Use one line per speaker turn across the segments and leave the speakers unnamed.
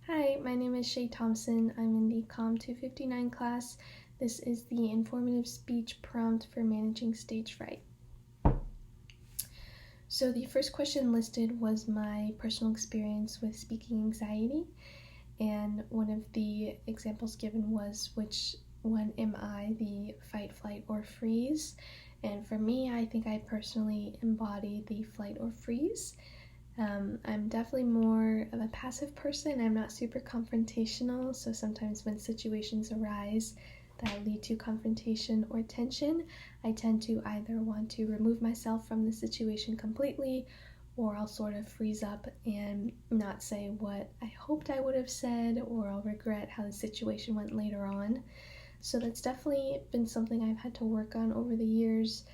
Hi, my name is Shay Thompson. I'm in the COM 259 class. This is the informative speech prompt for managing stage fright. So the first question listed was my personal experience with speaking anxiety, and one of the examples given was which one am I, the fight, flight, or freeze? And for me, I think I personally embody the flight or freeze. I'm definitely more of a passive person. I'm not super confrontational, so sometimes when situations arise that lead to confrontation or tension, I tend to either want to remove myself from the situation completely, or I'll sort of freeze up and not say what I hoped I would have said, or I'll regret how the situation went later on. So that's definitely been something I've had to work on over the years,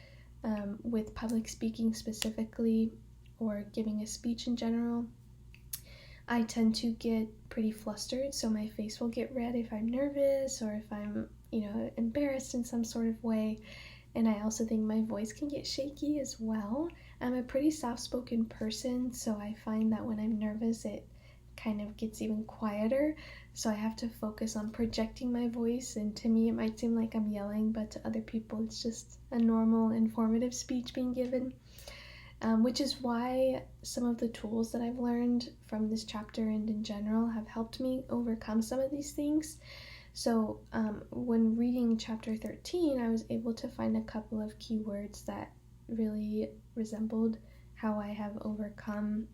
with public speaking specifically, or giving a speech in general. I tend to get pretty flustered, so my face will get red if I'm nervous or if I'm, embarrassed in some sort of way. And I also think my voice can get shaky as well. I'm a pretty soft-spoken person, so I find that when I'm nervous, it kind of gets even quieter. So I have to focus on projecting my voice, and to me, it might seem like I'm yelling, but to other people, it's just a normal, informative speech being given. Which is why some of the tools that I've learned from this chapter and in general have helped me overcome some of these things. So when reading chapter 13, I was able to find a couple of keywords that really resembled how I have overcome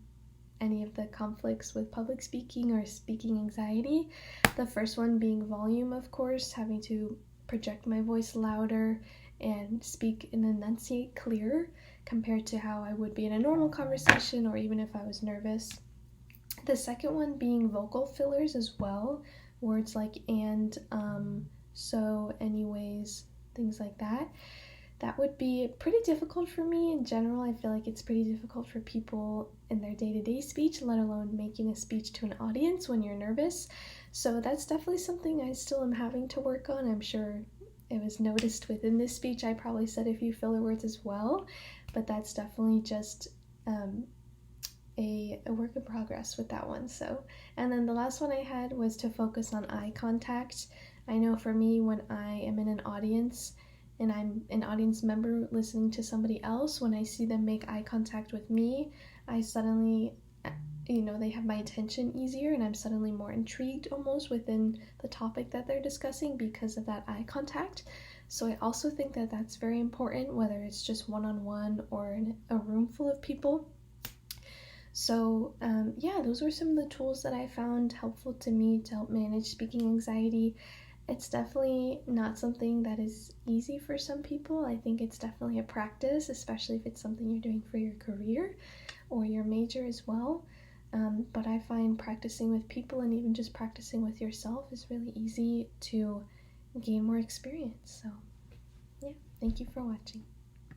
any of the conflicts with public speaking or speaking anxiety. The first one being volume, of course, having to project my voice louder and speak and enunciate clearer compared to how I would be in a normal conversation or even if I was nervous. The second one being vocal fillers as well, words like and, so, anyways, things like that. That would be pretty difficult for me in general. I feel like it's pretty difficult for people in their day-to-day speech, let alone making a speech to an audience when you're nervous. So that's definitely something I still am having to work on. I'm sure it was noticed within this speech. I probably said a few filler words as well, but that's definitely just a work in progress with that one. So, and then the last one I had was to focus on eye contact. I know for me, when I am in an audience and I'm an audience member listening to somebody else, when I see them make eye contact with me, I suddenly, they have my attention easier, and I'm suddenly more intrigued almost within the topic that they're discussing because of that eye contact. So I also think that that's very important, whether it's just one-on-one or in a room full of people. So those were some of the tools that I found helpful to me to help manage speaking anxiety. It's definitely not something that is easy for some people. I think it's definitely a practice, especially if it's something you're doing for your career or your major as well. But I find practicing with people and even just practicing with yourself is really easy to gain more experience. So, yeah, thank you for watching.